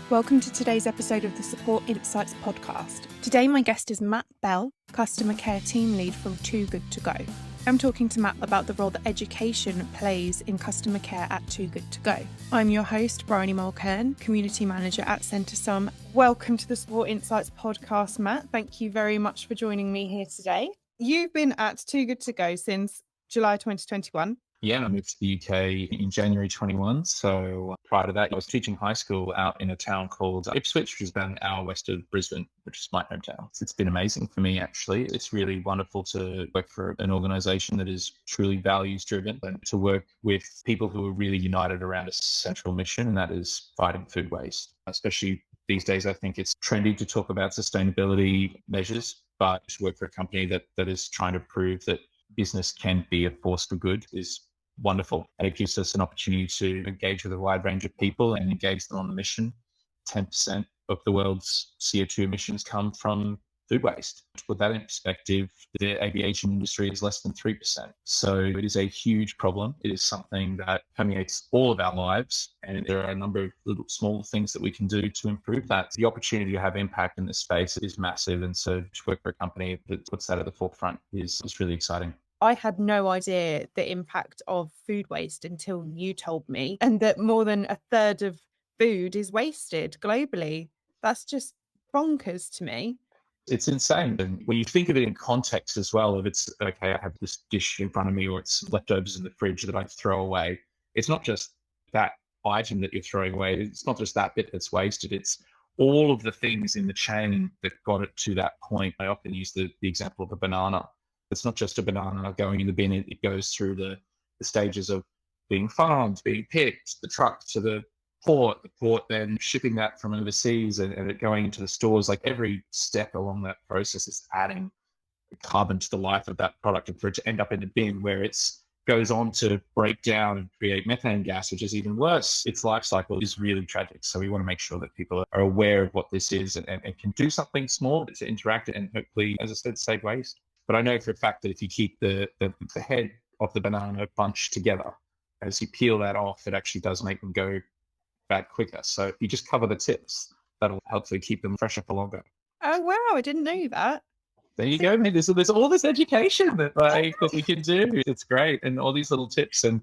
Welcome to today's episode of the Support Insights podcast. Today my guest is Matt Bell, Customer Care Team Lead from Too Good To Go. I'm talking to Matt about the role that education plays in customer care at Too Good To Go. I'm your host, Bryony Mulcairn, Community Manager at CentreSum. Welcome to the Support Insights podcast, Matt. Thank you very much for joining me here today. You've been at Too Good To Go since July 2021. Yeah, I moved to the UK in January 21. So prior to that, I was teaching high school out in a town called Ipswich, which is about an hour west of Brisbane, which is my hometown. It's been amazing for me, actually. It's really wonderful to work for an organisation that is truly values driven and to work with people who are really united around a central mission, and that is fighting food waste. Especially these days, I think it's trendy to talk about sustainability measures, but to work for a company that is trying to prove that business can be a force for good is wonderful. And it gives us an opportunity to engage with a wide range of people and engage them on the mission. 10% of the world's CO2 emissions come from food waste. To put that in perspective, the aviation industry is less than 3%. So it is a huge problem. It is something that permeates all of our lives. And there are a number of little small things that we can do to improve that. The opportunity to have impact in this space is massive. And so to work for a company that puts that at the forefront is really exciting. I had no idea the impact of food waste until you told me, and that more than a third of food is wasted globally. That's just bonkers to me. It's insane. And when you think of it in context as well, if it's, okay, I have this dish in front of me or it's leftovers in the fridge that I throw away, it's not just that item that you're throwing away. It's not just that bit that's wasted. It's all of the things in the chain that got it to that point. I often use the example of a banana. It's not just a banana going in the bin. It goes through the stages of being farmed, being picked, the truck to the port then shipping that from overseas and it going into the stores. Like every step along that process is adding carbon to the life of that product, and for it to end up in the bin where it's goes on to break down and create methane gas, which is even worse. Its life cycle is really tragic. So we want to make sure that people are aware of what this is and can do something small to interact and hopefully, as I said, save waste. But I know for a fact that if you keep the head of the banana bunch together, as you peel that off, it actually does make them go bad quicker. So if you just cover the tips, that'll hopefully keep them fresher for longer. Oh, wow. I didn't know that. There you go, man. There's all this education that we can do. It's great. And all these little tips. And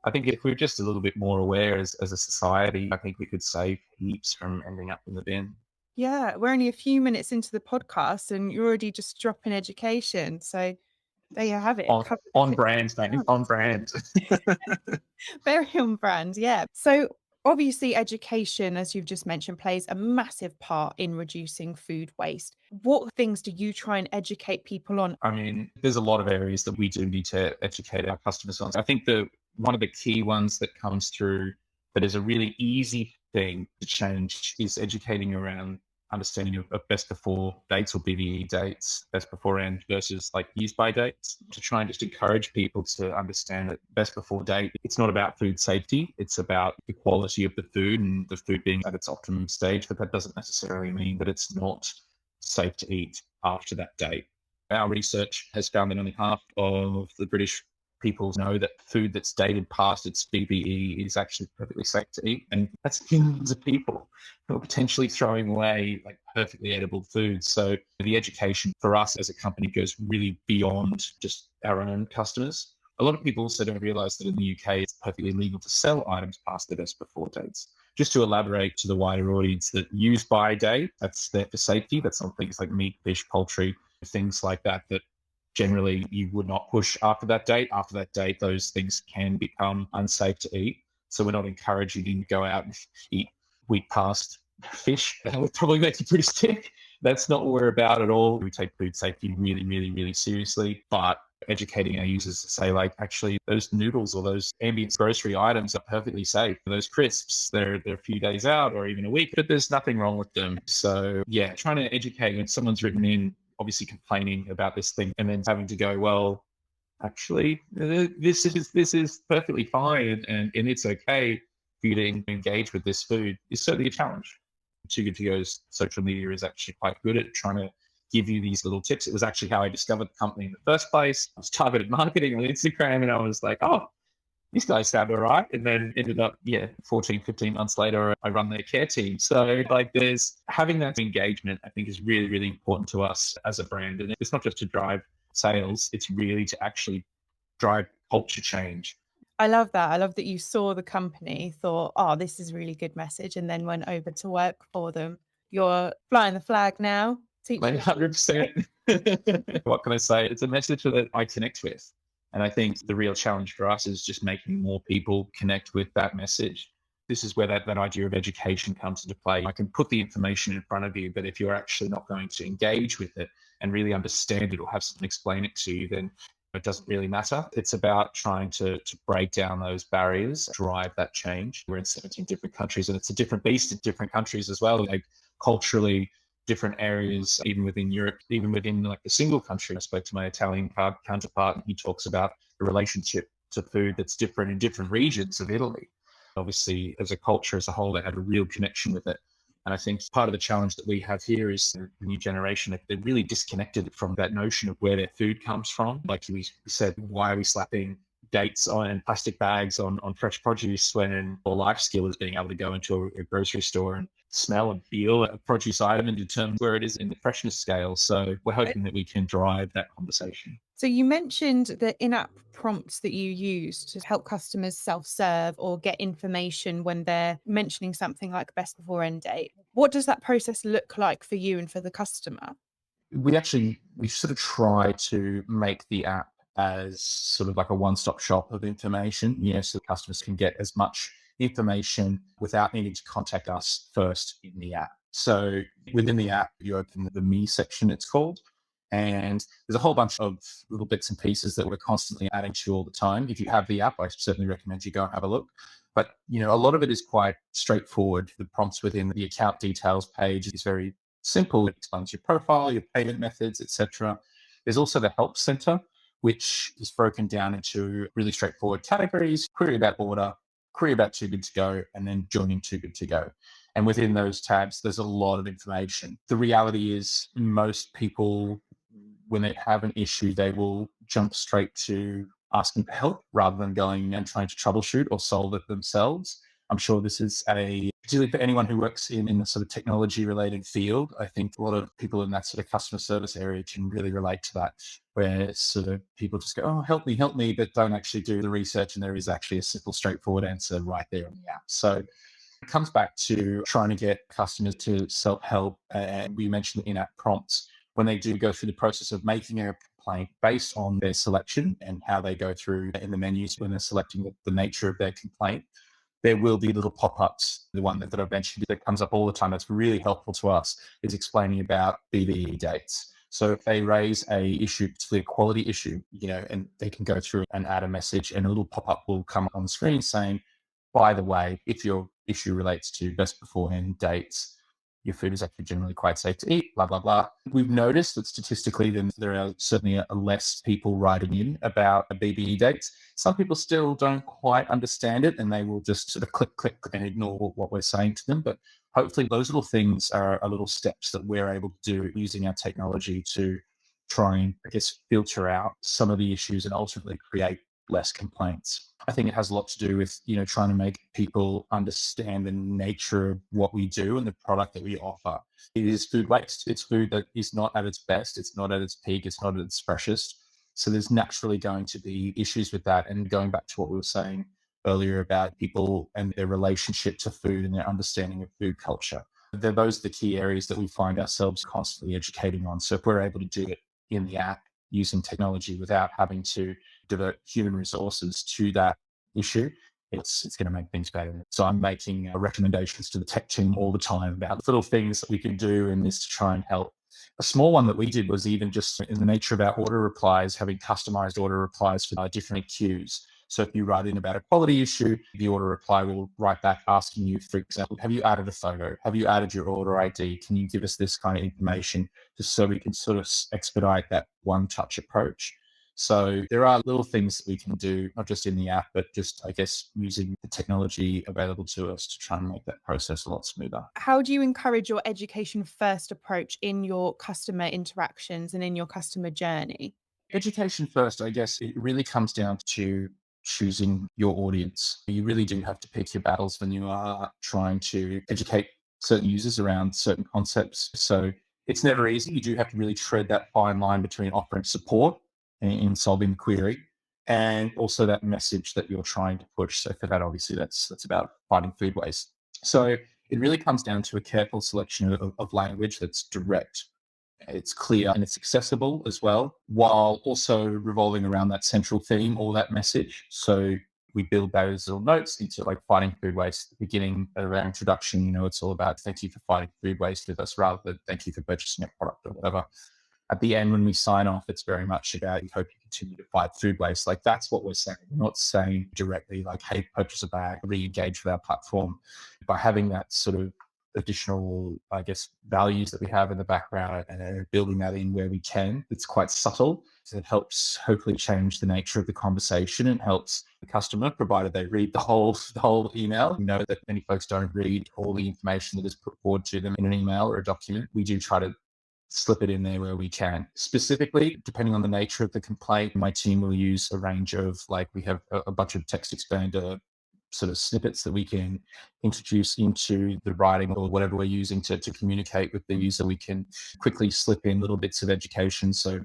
I think if we're just a little bit more aware as a society, I think we could save heaps from ending up in the bin. Yeah, we're only a few minutes into the podcast and you're already just dropping education. So there you have it. On brand, mate. On brand. Very on brand, yeah. So obviously education, as you've just mentioned, plays a massive part in reducing food waste. What things do you try and educate people on? I mean, there's a lot of areas that we do need to educate our customers on. I think one of the key ones that comes through that is a really easy thing to change is educating around understanding of best before dates or BBE dates, best before end versus like use by dates, to try and just encourage people to understand that best before date, it's not about food safety. It's about the quality of the food and the food being at its optimum stage, but that doesn't necessarily mean that it's not safe to eat after that date. Our research has found that only half of the British people know that food that's dated past its BBE is actually perfectly safe to eat. And that's millions of people who are potentially throwing away like perfectly edible food. So the education for us as a company goes really beyond just our own customers. A lot of people also don't realize that in the UK, it's perfectly legal to sell items past the best before dates. Just to elaborate to the wider audience, that use by date, that's there for safety. That's on things like meat, fish, poultry, things like that generally you would not push after that date. After that date, those things can become unsafe to eat. So we're not encouraging you to go out and eat week past fish. That would probably make you pretty sick. That's not what we're about at all. We take food safety really, really, really seriously, but educating our users to say, like, actually, those noodles or those ambient grocery items are perfectly safe. Those crisps, they're a few days out or even a week, but there's nothing wrong with them. So yeah, trying to educate when someone's written in, obviously complaining about this thing and then having to go, well, actually, this is perfectly fine and it's okay for you to engage with this food is certainly a challenge. Too Good To Go's social media is actually quite good at trying to give you these little tips. It was actually how I discovered the company in the first place. I was targeted marketing on Instagram and I was like, oh, these guys sound all right. And then ended up, 14, 15 months later, I run their care team. So like there's having that engagement, I think is really, really important to us as a brand. And it's not just to drive sales, it's really to actually drive culture change. I love that. I love that you saw the company, thought, oh, this is a really good message, and then went over to work for them. You're flying the flag now. Like Teaching. 100%. What can I say? It's a message that I connect with. And I think the real challenge for us is just making more people connect with that message. This is where that idea of education comes into play. I can put the information in front of you, but if you're actually not going to engage with it and really understand it or have someone explain it to you, then it doesn't really matter. It's about trying to break down those barriers, drive that change. We're in 17 different countries and it's a different beast in different countries as well. Like culturally, different areas, even within Europe, even within like the single country. I spoke to my Italian counterpart, and he talks about the relationship to food that's different in different regions of Italy. Obviously, as a culture as a whole, they have a real connection with it. And I think part of the challenge that we have here is the new generation, they're really disconnected from that notion of where their food comes from. Like we said, why are we slapping dates on and plastic bags on fresh produce when our life skill is being able to go into a grocery store and smell and feel a produce item and determine where it is in the freshness scale. So we're hoping that we can drive that conversation. So you mentioned the in-app prompts that you use to help customers self-serve or get information when they're mentioning something like best before end date. What does that process look like for you and for the customer? We sort of try to make the app as sort of like a one-stop shop of information, so customers can get as much information without needing to contact us first in the app. So within the app, you open the me section, it's called, and there's a whole bunch of little bits and pieces that we're constantly adding to all the time. If you have the app, I certainly recommend you go and have a look. But a lot of it is quite straightforward. The prompts within the account details page is very simple. It explains your profile, your payment methods, etc. There's also the help center, which is broken down into really straightforward categories: query about order, query about too good to go, and then joining too good to go. And within those tabs, there's a lot of information. The reality is most people, when they have an issue, they will jump straight to asking for help rather than going and trying to troubleshoot or solve it themselves. I'm sure this is particularly for anyone who works in the sort of technology related field. I think a lot of people in that sort of customer service area can really relate to that, where sort of people just go, oh, help me, but don't actually do the research. And there is actually a simple, straightforward answer right there on the app. So it comes back to trying to get customers to self-help. And we mentioned the in-app prompts when they do go through the process of making a complaint based on their selection and how they go through in the menus when they're selecting the nature of their complaint. There will be little pop-ups. The one that I've mentioned that comes up all the time that's really helpful to us is explaining about BBE dates. So if they raise a issue, particularly a quality issue, and they can go through and add a message, and a little pop-up will come on the screen saying, by the way, if your issue relates to best beforehand dates, your food is actually generally quite safe to eat, blah, blah, blah. We've noticed that statistically, then there are certainly less people writing in about BBE dates. Some people still don't quite understand it and they will just sort of click and ignore what we're saying to them. But hopefully those little things are little steps that we're able to do using our technology to try and, I guess, filter out some of the issues and ultimately create less complaints. I think it has a lot to do with, trying to make people understand the nature of what we do and the product that we offer. It is food waste. It's food that is not at its best. It's not at its peak. It's not at its freshest. So there's naturally going to be issues with that. And going back to what we were saying earlier about people and their relationship to food and their understanding of food culture. Those are the key areas that we find ourselves constantly educating on. So if we're able to do it in the app using technology without having to divert human resources to that issue, it's going to make things better. So I'm making recommendations to the tech team all the time about little things that we can do in this to try and help. A small one that we did was even just in the nature of our order replies, having customized order replies for different queues. So if you write in about a quality issue, the order reply will write back asking you, for example, have you added a photo? Have you added your order ID? Can you give us this kind of information just so we can sort of expedite that one-touch approach? So there are little things that we can do, not just in the app, but just, I guess, using the technology available to us to try and make that process a lot smoother. How do you encourage your education first approach in your customer interactions and in your customer journey? Education first, I guess it really comes down to choosing your audience. You really do have to pick your battles when you are trying to educate certain users around certain concepts. So it's never easy. You do have to really tread that fine line between offering support in solving the query and also that message that you're trying to push. So for that, obviously, that's about fighting food waste. So it really comes down to a careful selection of language that's direct, it's clear, and it's accessible as well, while also revolving around that central theme or that message. So we build those little notes into like fighting food waste. At the beginning of our introduction, it's all about thank you for fighting food waste with us rather than thank you for purchasing a product or whatever. At the end, when we sign off, it's very much about we hope you continue to fight food waste. Like that's what we're saying. We're not saying directly like, hey, purchase a bag, re-engage with our platform. By having that sort of additional, I guess, values that we have in the background and building that in where we can, it's quite subtle. So it helps hopefully change the nature of the conversation and helps the customer, provided they read the whole email. We know that many folks don't read all the information that is put forward to them in an email or a document. We do try to slip it in there where we can. Specifically, depending on the nature of the complaint, my team will use a range of we have a bunch of text expander sort of snippets that we can introduce into the writing or whatever we're using to communicate with the user. We can quickly slip in little bits of education. So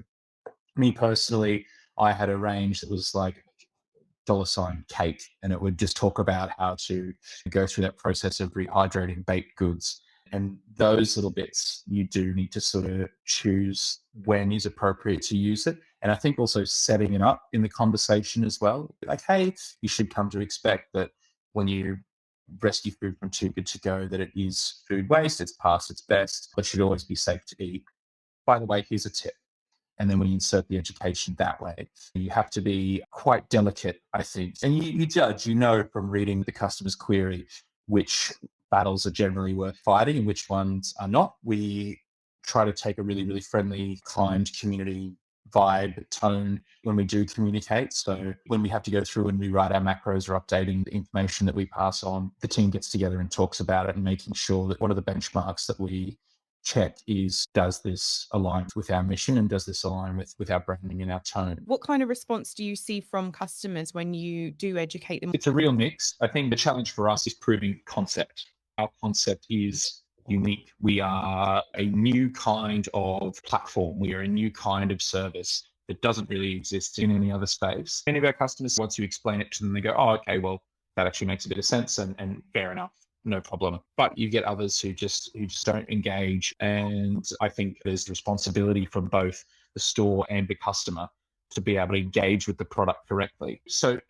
me personally, I had a range that was like $cake, and it would just talk about how to go through that process of rehydrating baked goods. And those little bits, you do need to sort of choose when is appropriate to use it. And I think also setting it up in the conversation as well. Like, hey, you should come to expect that when you rescue food from Too Good To Go, that it is food waste, it's past its best, but should always be safe to eat. By the way, here's a tip. And then when you insert the education that way, you have to be quite delicate, I think. And you judge, from reading the customer's query, which battles are generally worth fighting and which ones are not. We try to take a really, really friendly, kind community vibe, tone when we do communicate. So when we have to go through and rewrite our macros or updating the information that we pass on, the team gets together and talks about it and making sure that what are the benchmarks that we check is, does this align with our mission and does this align with our branding and our tone? What kind of response do you see from customers when you do educate them? It's a real mix. I think the challenge for us is proving concept. Our concept is unique. We are a new kind of platform. We are a new kind of service that doesn't really exist in any other space. Many of our customers, once you explain it to them, they go, oh, okay, well, that actually makes a bit of sense and fair enough. No problem. But you get others who just don't engage. And I think there's responsibility from both the store and the customer to be able to engage with the product correctly. So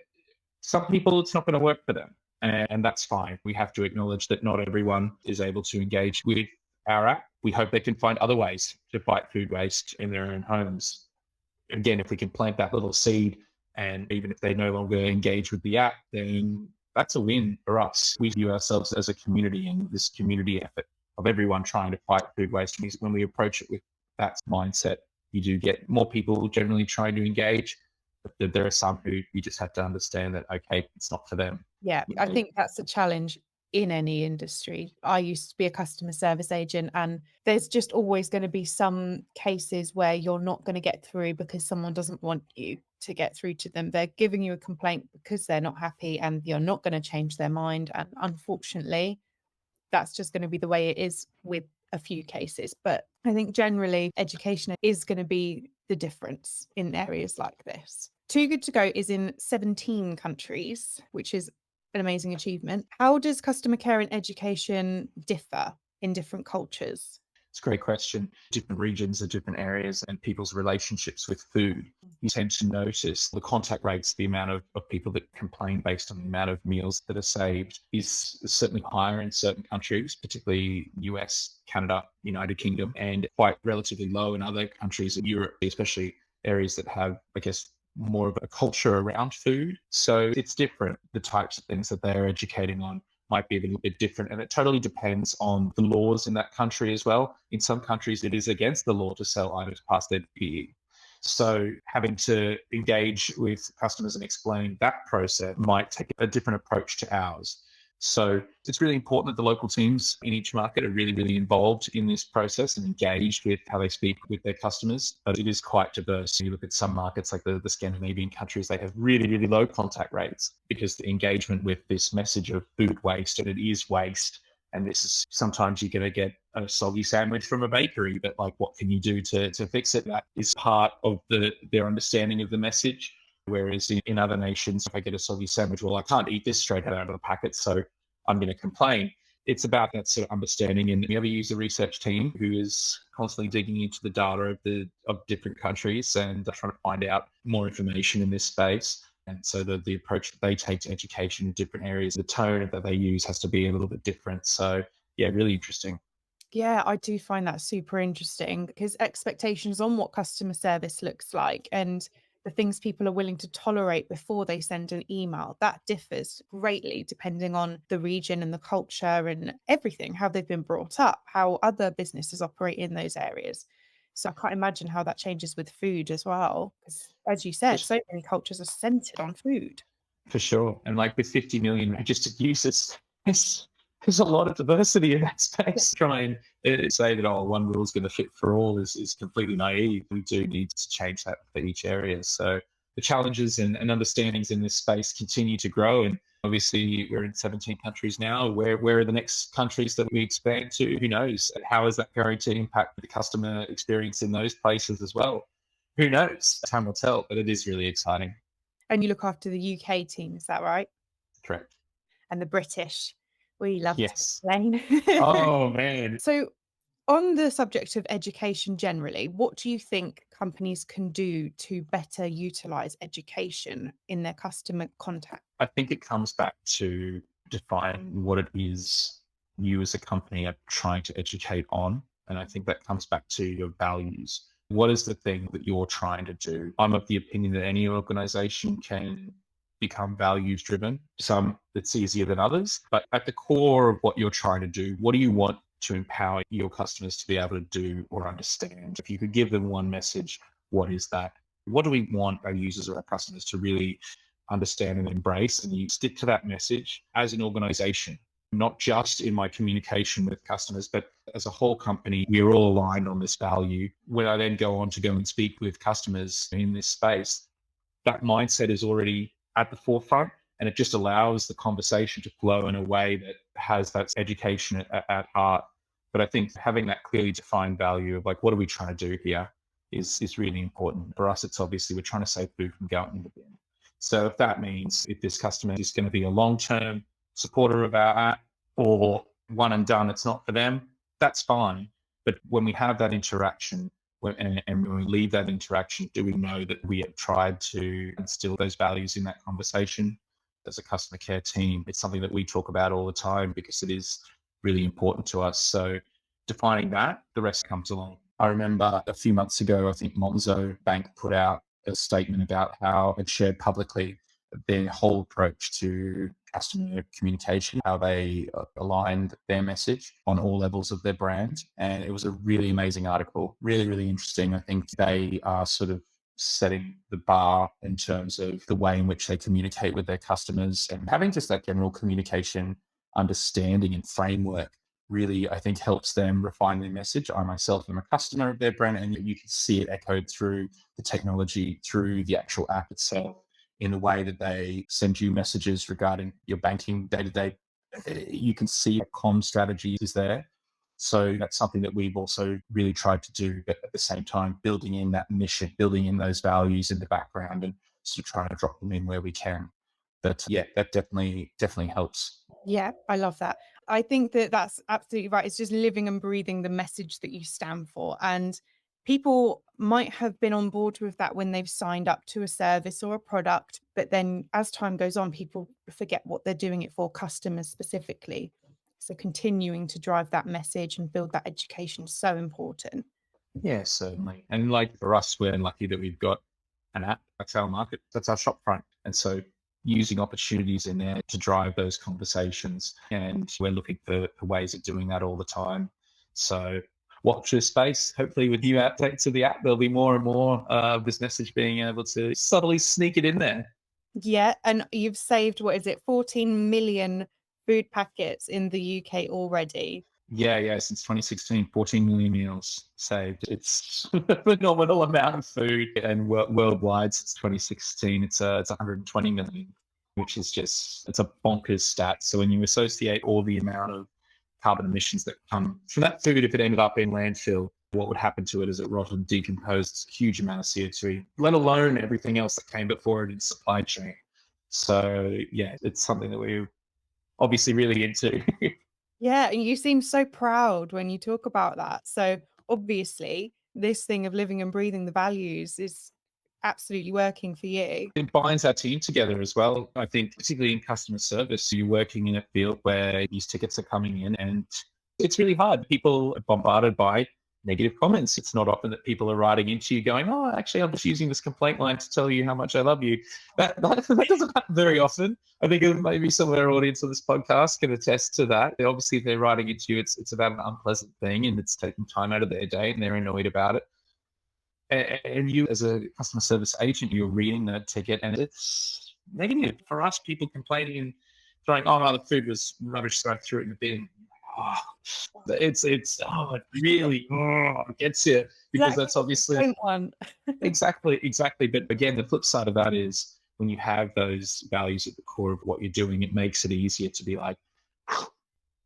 some people, it's not going to work for them. And that's fine. We have to acknowledge that not everyone is able to engage with our app. We hope they can find other ways to fight food waste in their own homes. Again, if we can plant that little seed, and even if they no longer engage with the app, then that's a win for us. We view ourselves as a community and this community effort of everyone trying to fight food waste. When we approach it with that mindset, you do get more people generally trying to engage. But there are some who you just have to understand that, okay, it's not for them. Yeah, I think that's a challenge in any industry. I used to be a customer service agent, and there's just always going to be some cases where you're not going to get through because someone doesn't want you to get through to them. They're giving you a complaint because they're not happy and you're not going to change their mind. And unfortunately, that's just going to be the way it is with a few cases. But I think generally education is going to be the difference in areas like this. Too Good To Go is in 17 countries, which is an amazing achievement. How does customer care and education differ in different cultures? It's a great question. Different regions are different areas and people's relationships with food. You tend to notice the contact rates, the amount of people that complain based on the amount of meals that are saved is certainly higher in certain countries, particularly US, Canada, United Kingdom, and quite relatively low in other countries in Europe, especially areas that have, I guess, more of a culture around food. So it's different. The types of things that they're educating on might be a little bit different. And it totally depends on the laws in that country as well. In some countries, it is against the law to sell items past their PE. So having to engage with customers and explain that process might take a different approach to ours. So it's really important that the local teams in each market are really, really involved in this process and engaged with how they speak with their customers. But it is quite diverse. You look at some markets like the Scandinavian countries, they have really, really low contact rates because the engagement with this message of food waste, and it is waste. And this is sometimes you're going to get a soggy sandwich from a bakery, but like, what can you do to fix it? That is part of their understanding of the message. Whereas in other nations, if I get a soggy sandwich, well, I can't eat this straight out of the packet, so I'm going to complain. It's about that sort of understanding. And we have a user research team who is constantly digging into the data of different countries and trying to find out more information in this space. And so the approach that they take to education in different areas, the tone that they use has to be a little bit different. So yeah, really interesting. Yeah, I do find that super interesting because expectations on what customer service looks like and the things people are willing to tolerate before they send an email, that differs greatly depending on the region and the culture and everything, how they've been brought up, how other businesses operate in those areas. So I can't imagine how that changes with food as well. Because as you said, so many cultures are centered on food. For sure. And like with 50 million registered users, there's a lot of diversity in that space. Try and say that, oh, one rule is going to fit for all is completely naive. We do need to change that for each area. So the challenges and understandings in this space continue to grow. And obviously, we're in 17 countries now. Where are the next countries that we expand to? Who knows? How is that going to impact the customer experience in those places as well? Who knows? Time will tell, but it is really exciting. And you look after the UK team, is that right? Correct. And the British. We love to Yes. explain. Oh, man. So, on the subject of education generally, what do you think companies can do to better utilize education in their customer contact? I think it comes back to define what it is you as a company are trying to educate on. And I think that comes back to your values. What is the thing that you're trying to do? I'm of the opinion that any organization can become values driven. Some it's easier than others, but at the core of what you're trying to do, what do you want to empower your customers to be able to do or understand? If you could give them one message, what is that? What do we want our users or our customers to really understand and embrace? And you stick to that message as an organization, not just in my communication with customers, but as a whole company, we're all aligned on this value. When I then go on to go and speak with customers in this space, that mindset is already at the forefront, and it just allows the conversation to flow in a way that has that education at heart. But I think having that clearly defined value of like, what are we trying to do here is really important. For us, it's obviously we're trying to save food from going in the bin. So if that means if this customer is going to be a long-term supporter of our app or one and done, it's not for them, that's fine. But when we have that interaction, and when we leave that interaction, do we know that we have tried to instill those values in that conversation? As a customer care team, it's something that we talk about all the time because it is really important to us. So defining that, the rest comes along. I remember a few months ago, I think Monzo Bank put out a statement about how it shared publicly their whole approach to customer communication, how they aligned their message on all levels of their brand. And it was a really amazing article, really, really interesting. I think they are sort of setting the bar in terms of the way in which they communicate with their customers, and having just that general communication understanding and framework really, I think, helps them refine their message. I myself am a customer of their brand, and you can see it echoed through the technology, through the actual app itself, in the way that they send you messages regarding your banking day to day. You can see a comm strategy is there. So that's something that we've also really tried to do, but at the same time, building in that mission, building in those values in the background and sort of trying to drop them in where we can. But yeah, that definitely helps. Yeah, I love that. I think that that's absolutely right. It's just living and breathing the message that you stand for. And people might have been on board with that when they've signed up to a service or a product. But then as time goes on, people forget what they're doing it for, customers specifically. So continuing to drive that message and build that education is so important. Yeah, certainly. And like for us, we're lucky that we've got an app. That's our market. That's our shop front. And so using opportunities in there to drive those conversations. And we're looking for ways of doing that all the time. So watch this space. Hopefully with new updates of the app, there'll be more and more of this message being able to subtly sneak it in there. Yeah. And you've saved, what is it, 14 million food packets in the UK already. Yeah, since 2016, 14 million meals saved. It's a phenomenal amount of food, and worldwide since 2016, it's 120 million, which is it's a bonkers stat. So when you associate all the amount of carbon emissions that come from that food, if it ended up in landfill, what would happen to it as it rotted and decomposed? It's a huge amount of CO2, let alone everything else that came before it in supply chain. So yeah, it's something that we're obviously really into. Yeah, and you seem so proud when you talk about that. So obviously, this thing of living and breathing the values is absolutely working for you. It binds our team together as well. I think, particularly in customer service, you're working in a field where these tickets are coming in and it's really hard. People are bombarded by negative comments. It's not often that people are writing into you going, "Oh, actually, I'm just using this complaint line to tell you how much I love you." That doesn't happen very often. I think maybe some of our audience on this podcast can attest to that. Obviously, if they're writing into you, it's about an unpleasant thing and it's taking time out of their day and they're annoyed about it. And you, as a customer service agent, you're reading that ticket and it's negative. For us, people complaining and throwing, "Oh, no, the food was rubbish, so I threw it in the bin." Oh, it really gets you, because that's obviously One. exactly. But again, the flip side of that is when you have those values at the core of what you're doing, it makes it easier to be like, going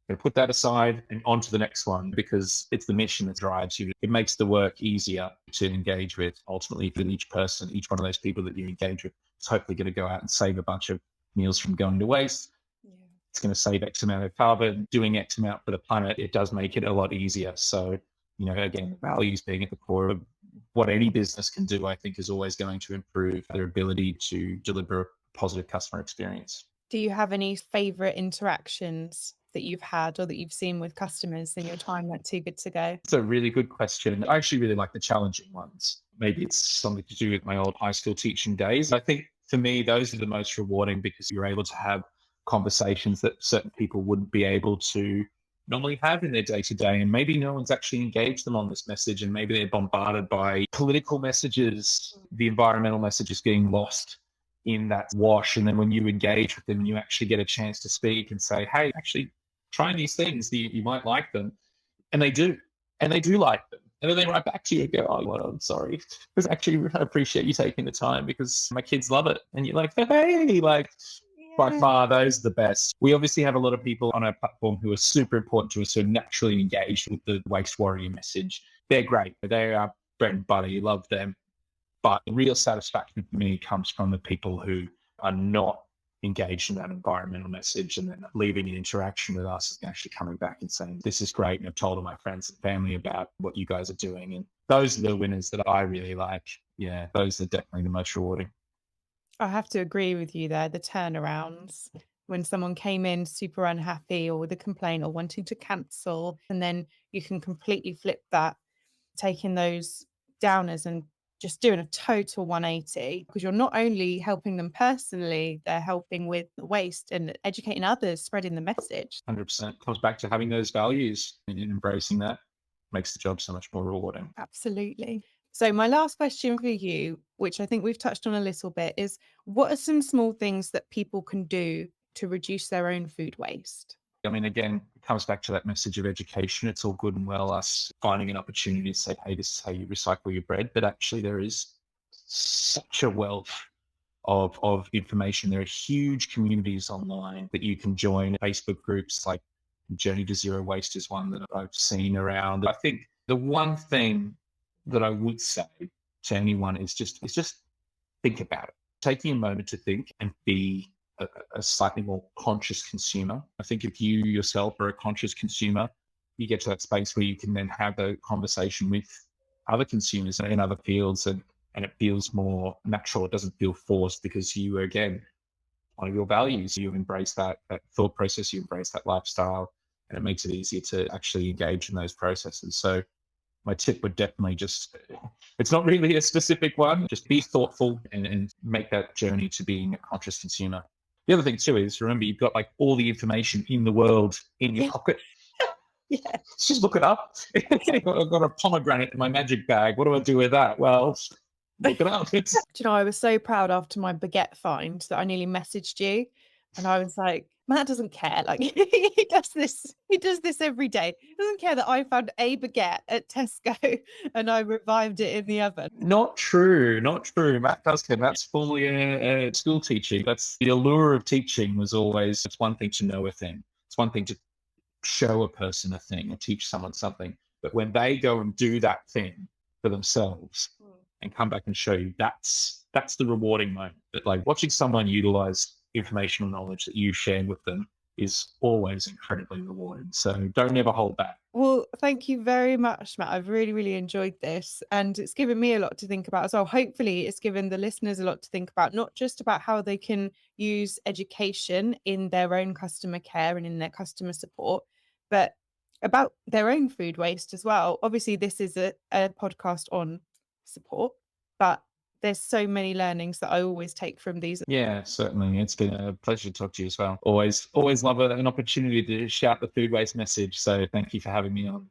to put that aside and on to the next one, because it's the mission that drives you. It makes the work easier to engage with. Ultimately, for each person, each one of those people that you engage with is hopefully going to go out and save a bunch of meals from going to waste. Yeah. It's going to save X amount of carbon, doing X amount for the planet. It does make it a lot easier. So, again, values being at the core of what any business can do, I think, is always going to improve their ability to deliver a positive customer experience. Do you have any favorite interactions that you've had or that you've seen with customers in your time at Too Good To Go? It's a really good question. I actually really like the challenging ones. Maybe it's something to do with my old high school teaching days. I think for me, those are the most rewarding because you're able to have conversations that certain people wouldn't be able to normally have in their day-to-day. And maybe no one's actually engaged them on this message. And maybe they're bombarded by political messages, the environmental messages getting lost in that wash. And then when you engage with them, you actually get a chance to speak and say, "Hey, actually, trying these things, you might like them." And they do. And they do like them. And then they write back to you and go, "Oh, well, I'm sorry. Because actually, I appreciate you taking the time because my kids love it." And you're like, "Hey, by far, those are the best." We obviously have a lot of people on our platform who are super important to us, who are naturally engaged with the Waste Warrior message. They're great. They are bread and butter. You love them. But the real satisfaction for me comes from the people who are not engaged in that environmental message and then leaving an interaction with us and actually coming back and saying, "This is great. And I've told all my friends and family about what you guys are doing." And those are the winners that I really like. Yeah, those are definitely the most rewarding. I have to agree with you there. The turnarounds, when someone came in super unhappy or with a complaint or wanting to cancel, and then you can completely flip that, taking those downers and just doing a total 180, because you're not only helping them personally, they're helping with the waste and educating others, spreading the message. 100% comes back to having those values and embracing that makes the job so much more rewarding. Absolutely. So my last question for you, which I think we've touched on a little bit, is what are some small things that people can do to reduce their own food waste? I mean, again, it comes back to that message of education. It's all good and well us finding an opportunity to say, "Hey, this is how you recycle your bread." But actually, there is such a wealth of information. There are huge communities online that you can join. Facebook groups like Journey to Zero Waste is one that I've seen around. I think the one thing that I would say to anyone is just think about it. Taking a moment to think and be a slightly more conscious consumer. I think if you yourself are a conscious consumer, you get to that space where you can then have a conversation with other consumers in other fields and it feels more natural. It doesn't feel forced because you, again, one of your values, you embrace that thought process, you embrace that lifestyle, and it makes it easier to actually engage in those processes. So my tip would definitely it's not really a specific one, just be thoughtful and make that journey to being a conscious consumer. The other thing too is, remember, you've got all the information in the world in your pocket. Yeah, just look it up. I've got a pomegranate in my magic bag. What do I do with that? Well, look it up. Do you know, I was so proud after my baguette find that I nearly messaged you. And I was like, Matt doesn't care. Like he does this. He does this every day. He doesn't care that I found a baguette at Tesco and I revived it in the oven. Not true, not true. Matt does care. Matt's formerly a school teacher. That's the allure of teaching was always, it's one thing to know a thing. It's one thing to show a person a thing or teach someone something. But when they go and do that thing for themselves and come back and show you, that's the rewarding moment. But like watching someone utilize information or knowledge that you share with them is always incredibly rewarding. So don't ever hold back. Well, thank you very much, Matt. I've really, really enjoyed this. And it's given me a lot to think about as well. Hopefully, it's given the listeners a lot to think about, not just about how they can use education in their own customer care and in their customer support, but about their own food waste as well. Obviously, this is a podcast on support, but there's so many learnings that I always take from these. Yeah, certainly. It's been a pleasure to talk to you as well. Always love an opportunity to shout the food waste message. So thank you for having me on.